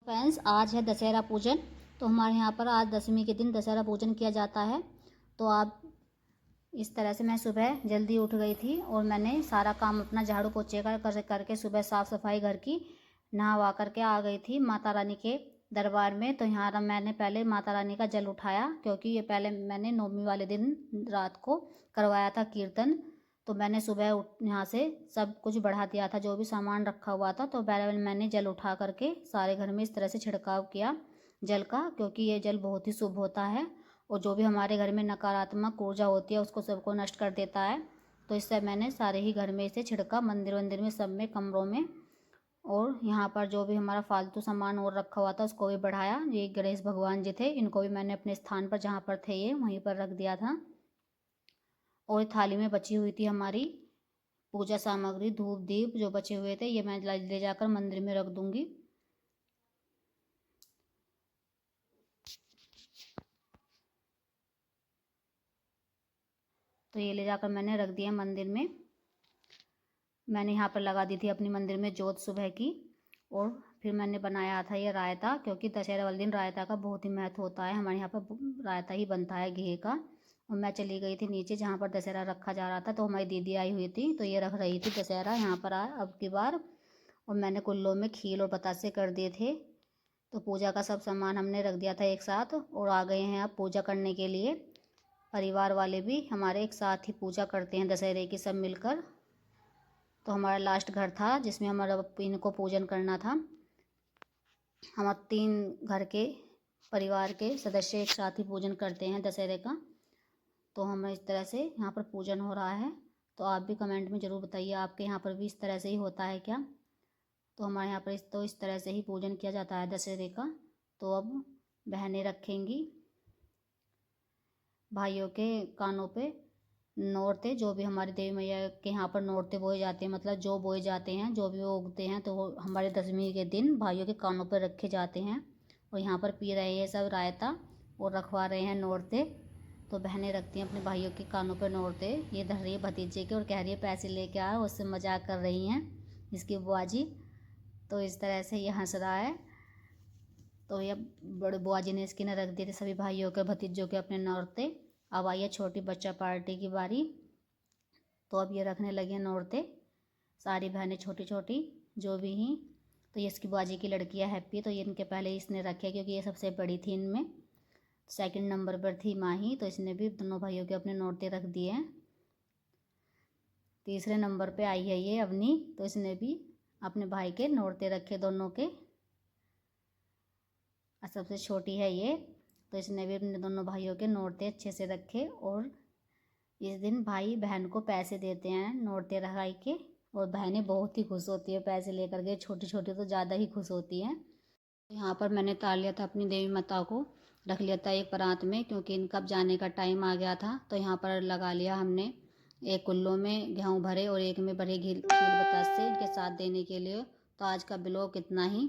Friends, आज है दशहरा पूजन। तो हमारे यहाँ पर आज दशमी के दिन दशहरा पूजन किया जाता है। तो आप इस तरह से मैं सुबह जल्दी उठ गई थी और मैंने सारा काम अपना झाड़ू पोछे करके सुबह साफ़ सफाई घर की नहा वा करके आ गई थी माता रानी के दरबार में। तो यहाँ मैंने पहले माता रानी का जल उठाया, क्योंकि ये पहले मैंने नवमी वाले दिन रात को करवाया था कीर्तन। तो मैंने सुबह यहाँ से सब कुछ बढ़ा दिया था, जो भी सामान रखा हुआ था। तो पहले मैंने जल उठा करके सारे घर में इस तरह से छिड़काव किया जल का, क्योंकि ये जल बहुत ही शुभ होता है और जो भी हमारे घर में नकारात्मक ऊर्जा होती है उसको सबको नष्ट कर देता है। तो इससे मैंने सारे ही घर में इसे छिड़का, मंदिर वंदिर में, सब में, कमरों में। और यहाँ पर जो भी हमारा फालतू सामान और रखा हुआ था उसको भी बढ़ाया। ये गणेश भगवान जी थे, इनको भी मैंने अपने स्थान पर जहाँ पर थे ये वहीं पर रख दिया था। और थाली में बची हुई थी हमारी पूजा सामग्री, धूप दीप जो बचे हुए थे, ये मैं ले जाकर मंदिर में रख दूंगी। तो ये ले जाकर मैंने रख दिया मंदिर में। मैंने यहाँ पर लगा दी थी अपनी मंदिर में जोत सुबह की। और फिर मैंने बनाया था ये रायता, क्योंकि दशहरा वाले दिन रायता का बहुत ही महत्व होता है। हमारे यहाँ पर रायता ही बनता है घी का। और मैं चली गई थी नीचे जहाँ पर दशहरा रखा जा रहा था। तो हमारी दीदी आई हुई थी, तो ये रख रही थी दशहरा यहाँ पर अब की बार। और मैंने कुल्लों में खीर और बतासे कर दिए थे। तो पूजा का सब सामान हमने रख दिया था एक साथ और आ गए हैं अब पूजा करने के लिए। परिवार वाले भी हमारे एक साथ ही पूजा करते हैं दशहरे की, सब मिलकर। तो हमारा लास्ट घर था जिसमें हमारा इनको पूजन करना था। हम 3 घर के परिवार के सदस्य एक साथ ही पूजन करते हैं दशहरे का। तो हम इस तरह से यहाँ पर पूजन हो रहा है। तो आप भी कमेंट में ज़रूर बताइए आपके यहाँ पर भी इस तरह से ही होता है क्या। तो हमारे यहाँ पर इस तरह से ही पूजन किया जाता है दशहरे का। तो अब बहनें रखेंगी भाइयों के कानों पे नौरते, जो भी हमारी देवी मैया के यहाँ पर नौरते बोए जाते हैं, मतलब जो बोए जाते हैं, जो भी वो उगते हैं, तो वो हमारे दशमी के दिन भाइयों के कानों पर रखे जाते हैं। और यहाँ पर पी रहे हैं सब रायता और रखवा रहे हैं नौरते। तो बहनें रखती हैं अपने भाइयों के कानों पर नौरते। ये धर रही है भतीजे के और कह रही है पैसे लेके आओ, उससे मजाक कर रही हैं इसकी बुआ जी। तो इस तरह से ये हंस रहा है। तो ये बड़े बुआ जी ने इसके न रख दिए थे सभी भाइयों के भतीजों के अपने नौरते। अब आई है छोटी बच्चा पार्टी की बारी। तो अब ये रखने लगे नौरते सारी बहनें छोटी छोटी जो भी हैं। तो ये इसकी बुआ जी की लड़की है हैप्पी। तो ये इनके पहले इसने रखे क्योंकि ये सबसे बड़ी थी इनमें। सेकंड नंबर पर थी माही, तो इसने भी दोनों भाइयों के अपने नौरते रख दिए हैं। तीसरे नंबर पे आई है ये अवनी, तो इसने भी अपने भाई के नौरते रखे दोनों के। और सबसे छोटी है ये, तो इसने भी अपने दोनों भाइयों के नौरते अच्छे से रखे। और इस दिन भाई बहन को पैसे देते हैं नौरते रखाई के। और बहनें बहुत ही खुश होती है पैसे लेकर के, छोटी छोटी तो ज़्यादा ही खुश होती हैं। यहाँ पर मैंने तार लिया था अपनी देवी माता को, रख लिया था एक परात में, क्योंकि इनका अब जाने का टाइम आ गया था। तो यहाँ पर लगा लिया हमने एक कुल्लो में गेहूँ भरे और एक में भरे खीर बतासे इनके साथ देने के लिए। तो आज का ब्लॉग इतना ही।